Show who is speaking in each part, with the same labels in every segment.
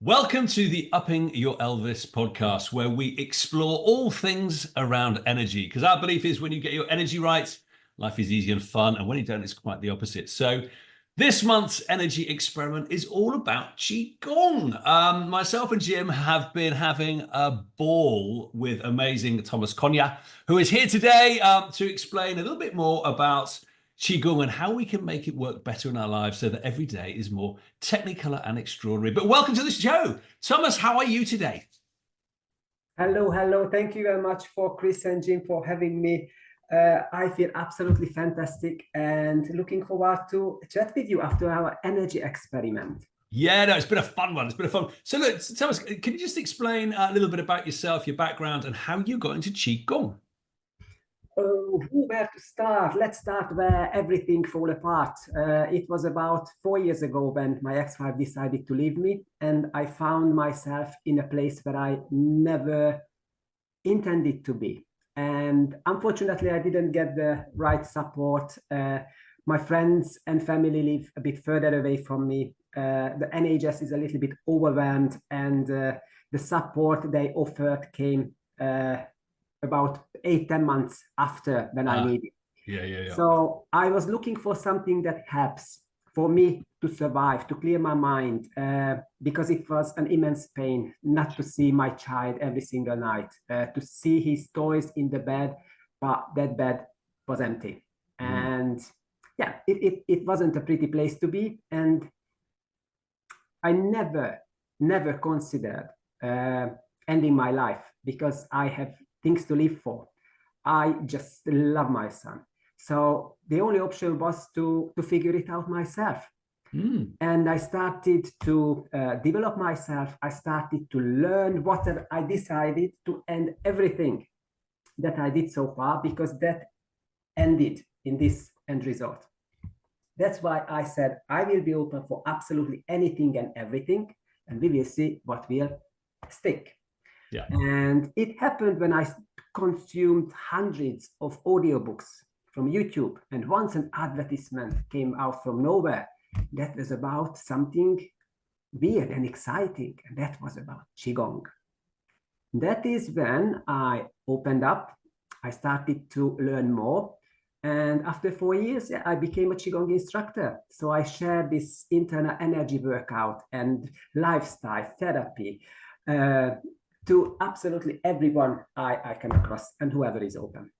Speaker 1: Welcome to the Upping Your Elvis podcast, where we explore all things around energy. Because our belief is when you get your energy right, life is easy and fun. And when you don't, it's quite the opposite. So this month's energy experiment is all about Qigong. Myself and Jim have been having a ball with amazing Tamas, who is here today to explain a little bit more about Qigong and how we can make it work better in our lives so that every day is more technicolor and extraordinary. But welcome to the show. Tamas, how are you today?
Speaker 2: Hello. Thank you very much for Chris and Jim for having me. I feel absolutely fantastic and looking forward to chat with you after our energy experiment.
Speaker 1: Yeah, no, it's been a fun one. It's been a fun. So look, Tamas, can you just explain a little bit about yourself, your background, and how you got into Qigong?
Speaker 2: Where to start? Let's start where everything fell apart. It was about 4 years ago when my ex-wife decided to leave me, and I found myself in a place where I never intended to be. And unfortunately, I didn't get the right support. My friends and family live a bit further away from me. The NHS is a little bit overwhelmed, and the support they offered came about 8-10 months after when I needed.
Speaker 1: Yeah.
Speaker 2: So I was looking for something that helps for me to survive, to clear my mind, because it was an immense pain not to see my child every single night, to see his toys in the bed, but that bed was empty. And yeah, it wasn't a pretty place to be. And I never considered ending my life because I have things to live for. I just love my son. So the only option was to figure it out myself. And I started to develop myself. I started to learn whatever I decided to end everything that I did so far, because that ended in this end result. That's why I said I will be open for absolutely anything and everything, and we will see what will stick.
Speaker 1: Yeah.
Speaker 2: And it happened when I consumed hundreds of audiobooks from YouTube, and once an advertisement came out from nowhere that was about something weird and exciting, and that was about Qigong. That is when I opened up. I started to learn more, and after 4 years, I became a Qigong instructor. So I share this internal energy workout and lifestyle therapy to absolutely everyone I come across and whoever is open.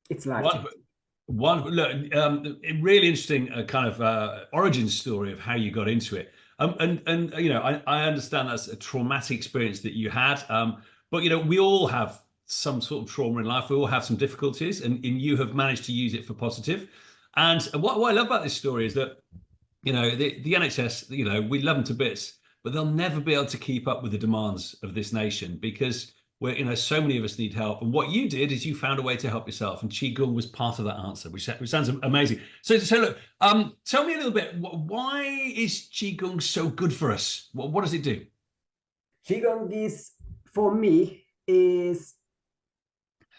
Speaker 2: It's life-changing.
Speaker 1: Look, really interesting kind of origin story of how you got into it. And you know, I understand that's a traumatic experience that you had. But you know, we all have some sort of trauma in life. We all have some difficulties, and you have managed to use it for positive. And what I love about this story is that, you know, the NHS, you know, we love them to bits, but they'll never be able to keep up with the demands of this nation because we're, you know, so many of us need help. And what you did is you found a way to help yourself, and Qigong was part of that answer, which sounds amazing. So look, tell me a little bit, why is Qigong so good for us? What does it do?
Speaker 2: Qigong is, for me, is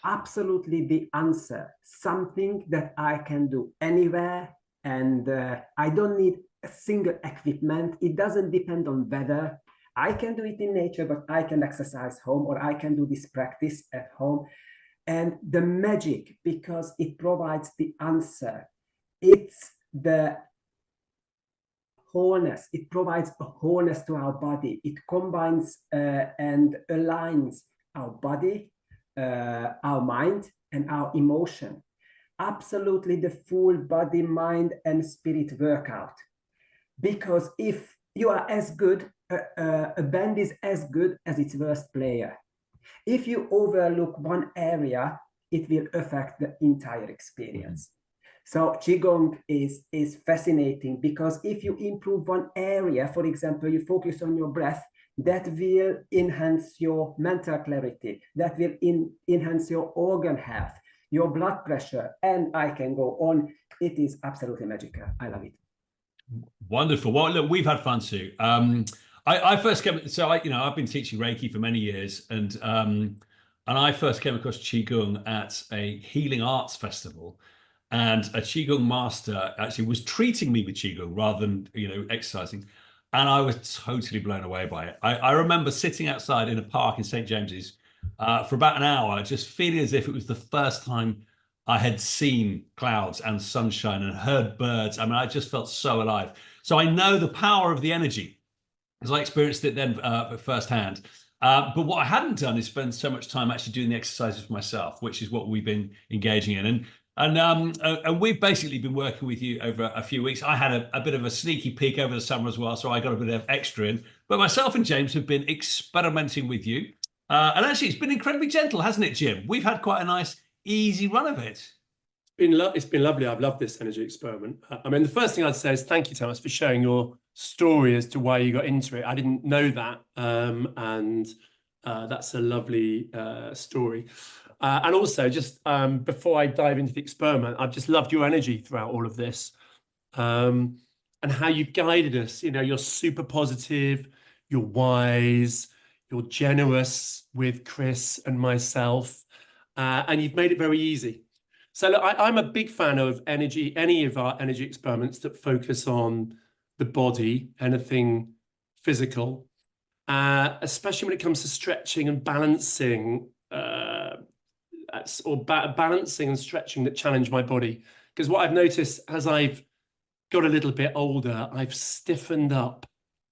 Speaker 2: absolutely the answer, something that I can do anywhere, and I don't need a single equipment. It doesn't depend on weather. I can do it in nature, but I can exercise home, or I can do this practice at home. And the magic, because it provides the answer, it's the wholeness. It provides a wholeness to our body. It combines and aligns our body, our mind, and our emotion. Absolutely the full body, mind, and spirit workout. Because if you are as good, a band is as good as its worst player. If you overlook one area, it will affect the entire experience. So Qigong is fascinating because if you improve one area, for example, you focus on your breath, that will enhance your mental clarity, that will enhance your organ health, your blood pressure, and I can go on. It is absolutely magical. I love it.
Speaker 1: Wonderful. Well, look, we've had fun too. I first came, so you know, I've been teaching Reiki for many years, and I first came across Qigong at a healing arts festival, and a Qigong master actually was treating me with Qigong rather than, you know, exercising. and I was totally blown away by it. I remember sitting outside in a park in St. James's for about an hour, just feeling as if it was the first time I had seen clouds and sunshine and heard birds. I mean, I just felt so alive. So I know the power of the energy because I experienced it then firsthand. But what I hadn't done is spend so much time actually doing the exercises for myself, which is what we've been engaging in. And we've basically been working with you over a few weeks. I had a bit of a sneaky peek over the summer as well, so I got a bit of extra in. But myself and James have been experimenting with you. And actually, it's been incredibly gentle, hasn't it, Jim? We've had quite a nice, easy run of it.
Speaker 3: It's been lovely. I've loved this energy experiment. I mean, the first thing I'd say is thank you, Tamas, for sharing your story as to why you got into it. I didn't know that, and that's a lovely story. And also, just before I dive into the experiment, I've just loved your energy throughout all of this, and how you've guided us. You know, you're super positive, you're wise, you're generous with Chris and myself, and you've made it very easy. So look, I'm a big fan of any of our energy experiments that focus on the body, anything physical, especially when it comes to stretching and balancing, balancing and stretching that challenge my body. Because what I've noticed as I've got a little bit older, I've stiffened up,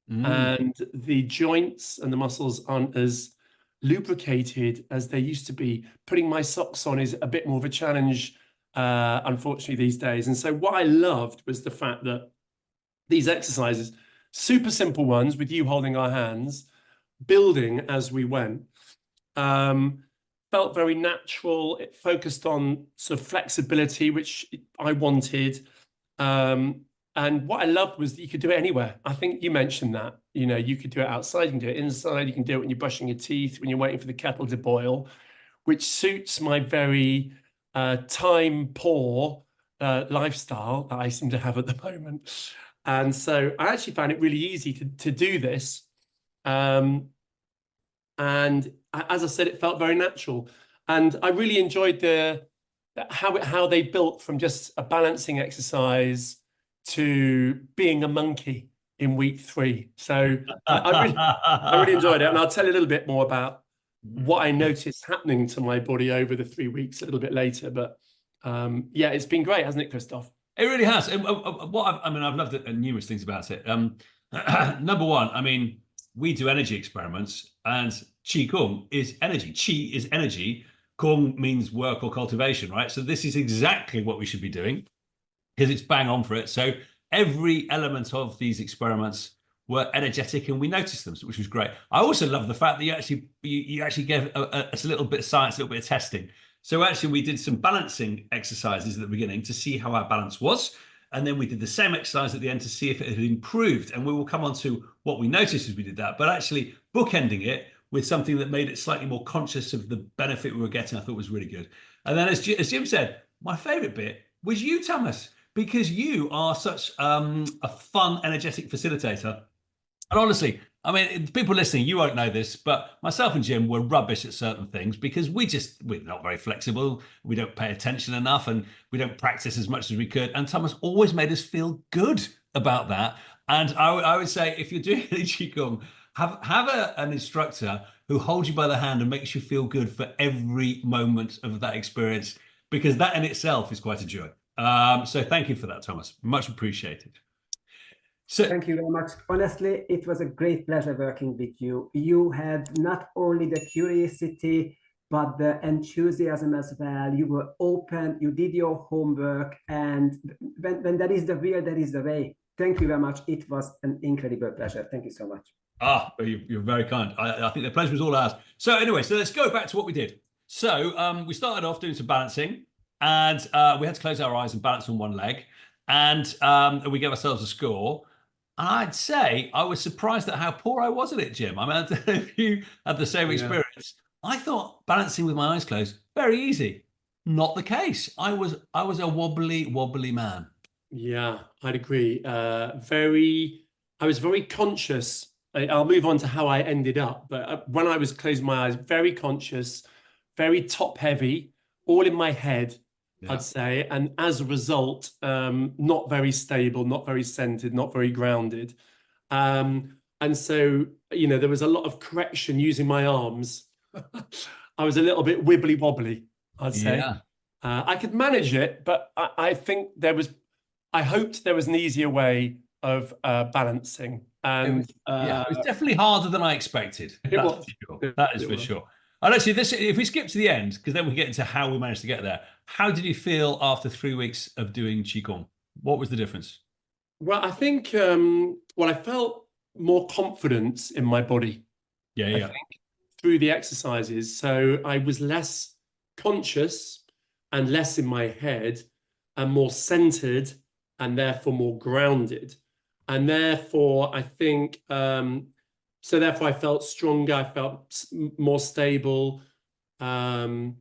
Speaker 3: and the joints and the muscles aren't as lubricated as they used to be. Putting my socks on is a bit more of a challenge, unfortunately, these days. And so what I loved was the fact that these exercises, super simple ones with you holding our hands, building as we went, felt very natural. It focused on sort of flexibility, which I wanted. And what I loved was that you could do it anywhere. I think you mentioned that, you know, you could do it outside, you can do it inside, you can do it when you're brushing your teeth, when you're waiting for the kettle to boil, which suits my very time poor lifestyle that I seem to have at the moment. And so I actually found it really easy to do this. And as I said, it felt very natural. And I really enjoyed how they built from just a balancing exercise to being a monkey in week 3. So I really enjoyed it. And I'll tell you a little bit more about what I noticed happening to my body over the 3 weeks a little bit later. But yeah, it's been great, hasn't it, Christoph?
Speaker 1: It really has. I've loved numerous things about it. Number one, I mean, we do energy experiments, and Qigong is energy. Qi is energy. Gong means work or cultivation, right? So this is exactly what we should be doing, because it's bang on for it. So every element of these experiments were energetic, and we noticed them, which was great. I also love the fact that you actually gave us a little bit of science, a little bit of testing. So actually, we did some balancing exercises at the beginning to see how our balance was. And then we did the same exercise at the end to see if it had improved. And we will come on to what we noticed as we did that. But actually bookending it with something that made it slightly more conscious of the benefit we were getting, I thought was really good. And then as Jim said, my favorite bit was you, Tamas, because you are such a fun, energetic facilitator. And honestly, I mean, people listening, you won't know this, but myself and Jim were rubbish at certain things because we're not very flexible. We don't pay attention enough, and we don't practice as much as we could. And Tamas always made us feel good about that. And I would say, if you're doing any Qigong, have an instructor who holds you by the hand and makes you feel good for every moment of that experience, because that in itself is quite a joy. So thank you for that, Tamas. Much appreciated.
Speaker 2: So, thank you very much. Honestly, it was a great pleasure working with you. You had not only the curiosity, but the enthusiasm as well. You were open, you did your homework, and when there is the will, there is the way. Thank you very much. It was an incredible pleasure. Thank you so much.
Speaker 1: You're very kind. I think the pleasure was all ours. So anyway, so let's go back to what we did. So we started off doing some balancing, and we had to close our eyes and balance on one leg, and we gave ourselves a score. I'd say I was surprised at how poor I was at it, Jim. I mean, I don't know if you had the same experience. I thought balancing with my eyes closed, very easy. Not the case. I was a wobbly man.
Speaker 3: Yeah, I'd agree. I was very conscious. I'll move on to how I ended up. But when I was closing my eyes, very conscious, very top heavy, all in my head. I'd say, and as a result, not very stable, not very centered, not very grounded. And so, you know, there was a lot of correction using my arms. I was a little bit wibbly wobbly, I'd say.
Speaker 1: Yeah.
Speaker 3: I could manage it, but I think I hoped there was an easier way of balancing. And
Speaker 1: it was definitely harder than I expected.
Speaker 3: It was.
Speaker 1: For sure. That is for sure. And actually, if we skip to the end, because then we get into how we managed to get there. How did you feel after 3 weeks of doing Qigong? What was the difference?
Speaker 3: Well, I think, I felt more confidence in my body.
Speaker 1: Yeah.
Speaker 3: I think, through the exercises. So I was less conscious and less in my head and more centered and therefore more grounded. And therefore, I think, therefore I felt stronger, I felt more stable, and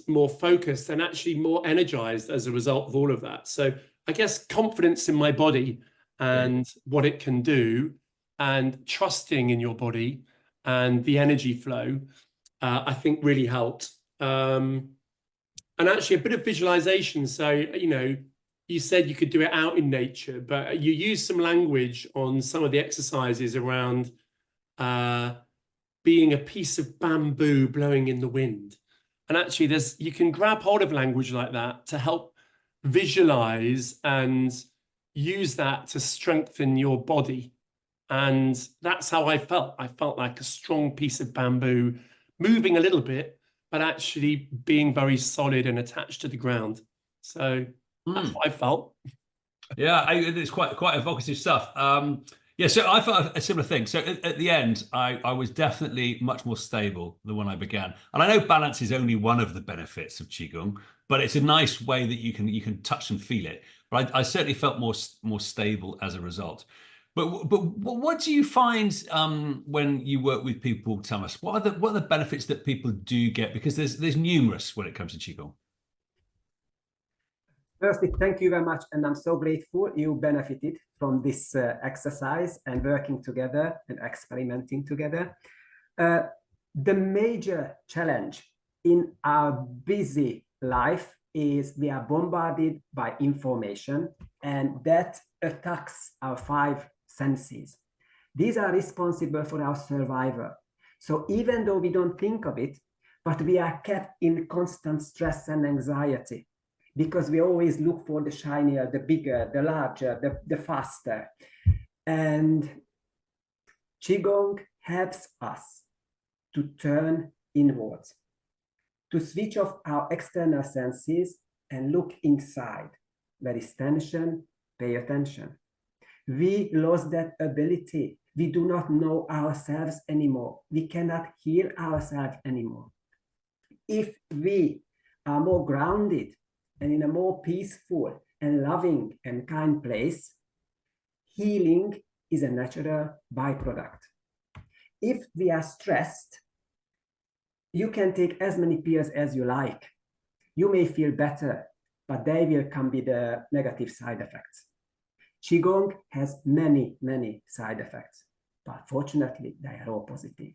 Speaker 3: more focused and actually more energized as a result of all of that. So I guess confidence in my body and what it can do, and trusting in your body and the energy flow, I think really helped. And actually a bit of visualization. So, you know, you said you could do it out in nature, but you used some language on some of the exercises around being a piece of bamboo blowing in the wind. And actually you can grab hold of language like that to help visualize and use that to strengthen your body. And that's how I felt. I felt like a strong piece of bamboo moving a little bit, but actually being very solid and attached to the ground. So that's what I felt.
Speaker 1: Yeah, it's quite evocative stuff. So I felt a similar thing. So at the end, I was definitely much more stable than when I began. And I know balance is only one of the benefits of Qigong, but it's a nice way that you can touch and feel it. But I certainly felt more stable as a result. But what do you find when you work with people, Tamas? What are the benefits that people do get? Because there's numerous when it comes to Qigong.
Speaker 2: Firstly, thank you very much, and I'm so grateful you benefited from this exercise and working together and experimenting together. The major challenge in our busy life is we are bombarded by information, and that attacks our 5 senses. These are responsible for our survival. So even though we don't think of it, but we are kept in constant stress and anxiety, because we always look for the shinier, the bigger, the larger, the faster. And Qigong helps us to turn inwards, to switch off our external senses and look inside. Where is tension? Pay attention. We lost that ability. We do not know ourselves anymore. We cannot hear ourselves anymore. If we are more grounded and in a more peaceful and loving and kind place, healing is a natural byproduct. If we are stressed, you can take as many pills as you like. You may feel better, but they will come with the negative side effects. Qigong has many, many side effects, but fortunately, they are all positive.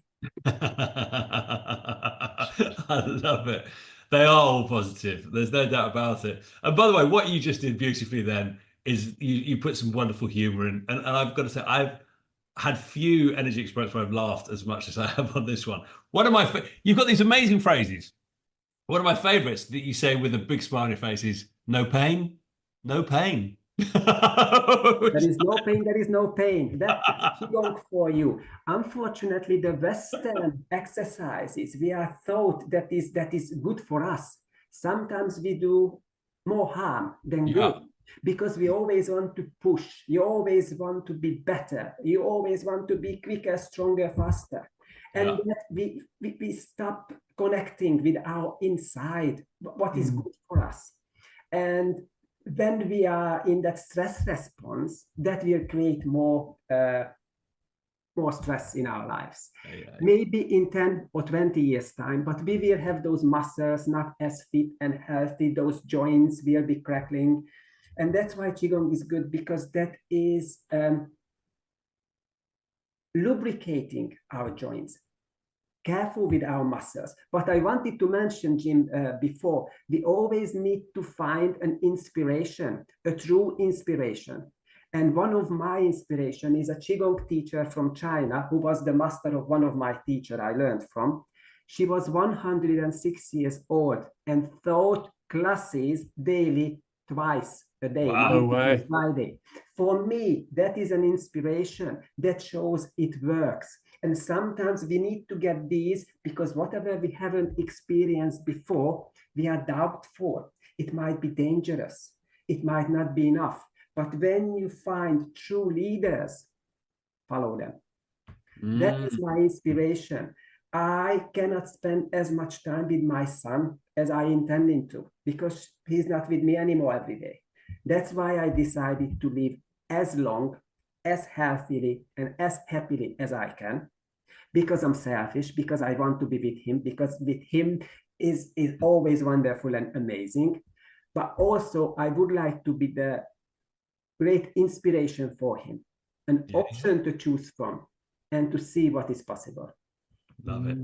Speaker 1: I love it. They are all positive. There's no doubt about it. And by the way, what you just did beautifully then is you put some wonderful humor in. And I've got to say, I've had few energy experiments where I've laughed as much as I have on this one. You've got these amazing phrases. One of my favorites that you say with a big smile on your face is, no pain, no pain.
Speaker 2: There is no pain, there is no pain. That's Qigong for you. Unfortunately, the Western exercises, we are thought that is good for us. Sometimes we do more harm than good, because we always want to push. You always want to be better. You always want to be quicker, stronger, faster. And we stop connecting with our inside, what is good for us. And when we are in that stress response, that will create more stress in our lives. Maybe in 10 or 20 years' time, but we will have those muscles not as fit and healthy, those joints will be crackling. And that's why Qigong is good, because that is lubricating our joints. Careful with our muscles. But I wanted to mention, Jim, before, we always need to find an inspiration, a true inspiration. And one of my inspiration is a Qigong teacher from China who was the master of one of my teacher I learned from. She was 106 years old and taught classes daily, twice a day,
Speaker 1: Wow.
Speaker 2: Monday to Friday. For me, that is an inspiration that shows it works. And sometimes we need to get these because whatever we haven't experienced before, we are doubtful. It might be dangerous. It might not be enough. But when you find true leaders, follow them. That is my inspiration. I cannot spend as much time with my son as I intended to because he's not with me anymore every day. That's why I decided to live as long, as healthily, and as happily as I can. Because I'm selfish, because I want to be with him, because with him is always wonderful and amazing. But also I would like to be the great inspiration for him, an option to choose from, and to see what is possible.
Speaker 1: Love it.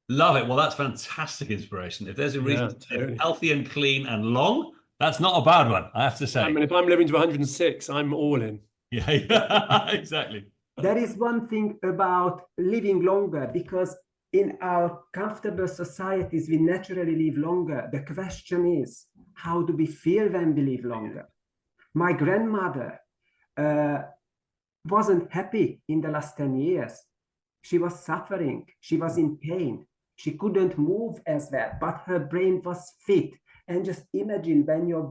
Speaker 1: Love it. Well, that's fantastic inspiration. If there's a reason to live healthy and clean and long, that's not a bad one, I have to say.
Speaker 3: I mean, if I'm living to 106, I'm all in.
Speaker 1: Yeah, exactly.
Speaker 2: There is one thing about living longer, because in our comfortable societies, we naturally live longer. The question is, how do we feel when we live longer? My grandmother wasn't happy in the last 10 years. She was suffering. She was in pain. She couldn't move as well, but her brain was fit. And just imagine when your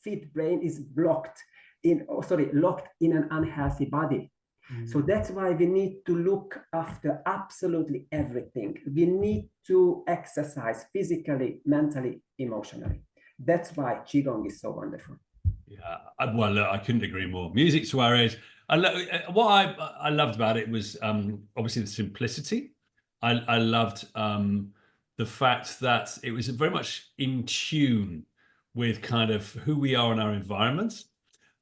Speaker 2: fit brain is locked in an unhealthy body. So that's why we need to look after absolutely everything. We need to exercise physically, mentally, emotionally. That's why Qigong is so wonderful.
Speaker 1: Yeah, well, look, I couldn't agree more. Music to our ears. What I loved about it was obviously the simplicity. I loved the fact that it was very much in tune with kind of who we are in our environment.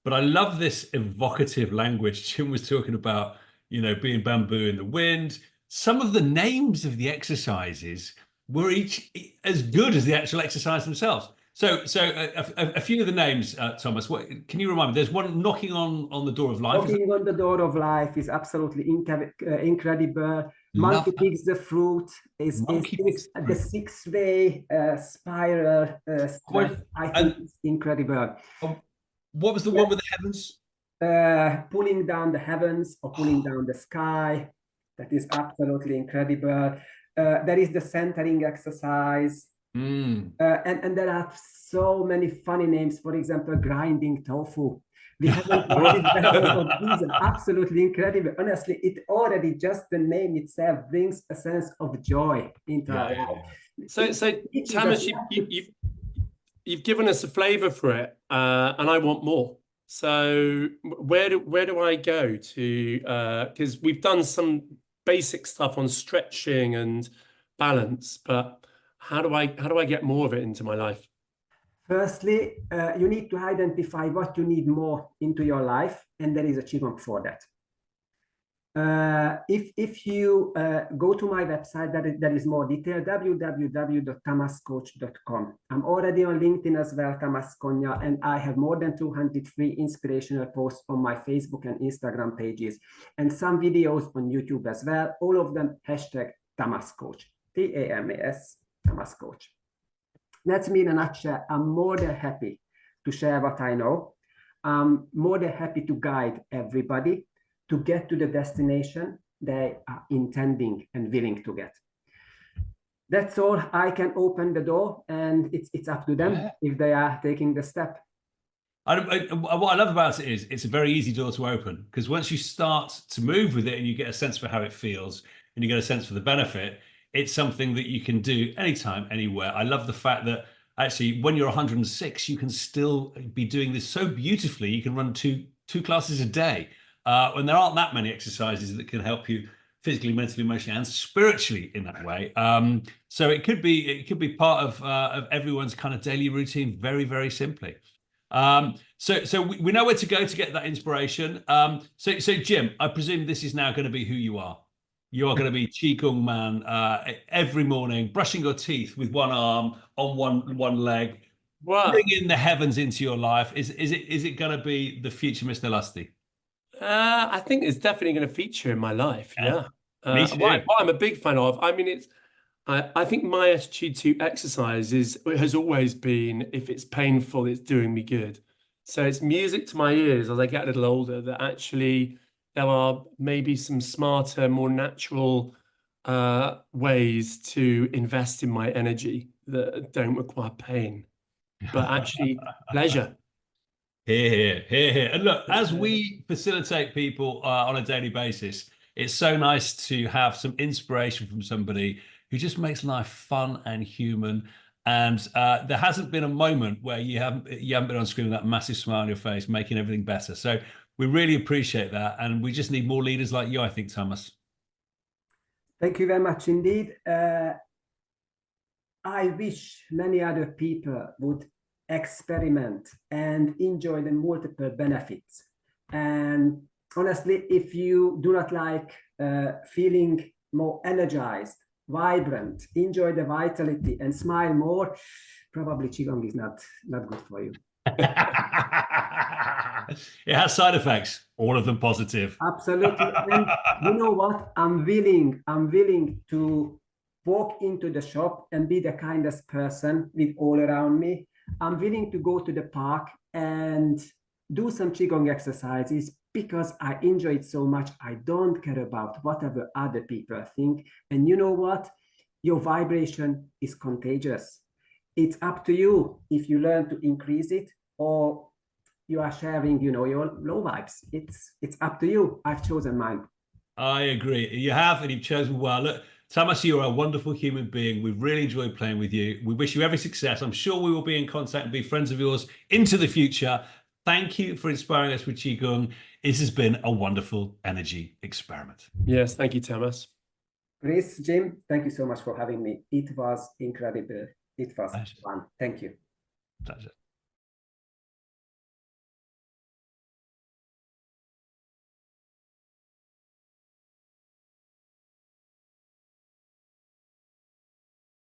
Speaker 1: But I love this evocative language. Jim was talking about, being bamboo in the wind. Some of the names of the exercises were each as good as the actual exercise themselves. So a few of the names, Tamas, can you remind me? There's one knocking on the door of life.
Speaker 2: Knocking on the door of life is absolutely incredible. Monkey picks the fruit is the 6-way spiral. I think it's incredible.
Speaker 1: What was the one with the heavens?
Speaker 2: Pulling down the heavens or pulling down the sky. That is absolutely incredible. There is the centering exercise. And there are so many funny names. For example, grinding tofu. We haven't these are absolutely incredible. Honestly, it already just the name itself brings a sense of joy into our life.
Speaker 3: So Tamas, you've given us a flavor for it, and I want more. So where do I go to? Because we've done some basic stuff on stretching and balance, but how do I get more of it into my life? Firstly,
Speaker 2: you need to identify what you need more into your life, and there is a Qigong for that. If you go to my website, that is more detailed, www.tamascoach.com. I'm already on LinkedIn as well, Tamas Konya, and I have more than 200 free inspirational posts on my Facebook and Instagram pages, and some videos on YouTube as well, all of them #TamasCoach, TAMAS, Tamas Coach. That's me in a nutshell. I'm more than happy to share what I know. I'm more than happy to guide everybody to get to the destination they are intending and willing to get. That's all. I can open the door, and it's up to them if they are taking the step.
Speaker 1: What I love about it is it's a very easy door to open, because once you start to move with it and you get a sense for how it feels and you get a sense for the benefit, it's something that you can do anytime, anywhere. I love the fact that actually when you're 106, you can still be doing this so beautifully. You can run two classes a day. And there aren't that many exercises that can help you physically, mentally, emotionally, and spiritually in that way. So it could be part of everyone's kind of daily routine, very, very simply. So we know where to go to get that inspiration. So Jim, I presume this is now going to be who you are. You are going to be Qigong man every morning, brushing your teeth with one arm on one leg,
Speaker 3: Well,
Speaker 1: bringing the heavens into your life? Is it going to be the future Mr. Lusty?
Speaker 3: I think it's definitely going to feature in my life. Yeah.
Speaker 1: Me too.
Speaker 3: What I'm a big fan of, I mean, I think my attitude to exercise has always been, if it's painful, it's doing me good. So it's music to my ears as I get a little older that actually there are maybe some smarter, more natural ways to invest in my energy that don't require pain, but actually pleasure.
Speaker 1: Here, here, here, here. And look, as we facilitate people on a daily basis, it's so nice to have some inspiration from somebody who just makes life fun and human. And there hasn't been a moment where you haven't been on screen with that massive smile on your face, making everything better. So we really appreciate that, and we just need more leaders like you, I think, Tamas.
Speaker 2: Thank you very much indeed. I wish many other people would experiment and enjoy the multiple benefits. And honestly, if you do not like feeling more energized, vibrant, enjoy the vitality and smile more, probably Qigong is not good for you.
Speaker 1: It has side effects, all of them positive.
Speaker 2: Absolutely. And you know what? I'm willing to walk into the shop and be the kindest person with all around me. I'm willing to go to the park and do some Qigong exercises because I enjoy it so much. I don't care about whatever other people think. And you know what? Your vibration is contagious. It's up to you if you learn to increase it or you are sharing, your low vibes. It's up to you. I've chosen mine.
Speaker 1: I agree. You have, and you've chosen well. Look, Tamas, you're a wonderful human being. We've really enjoyed playing with you. We wish you every success. I'm sure we will be in contact and be friends of yours into the future. Thank you for inspiring us with Qigong. This has been a wonderful energy experiment.
Speaker 3: Yes, thank you, Tamas.
Speaker 2: Chris, Jim, thank you so much for having me. It was incredible. It was fun. Thank you.
Speaker 1: Pleasure.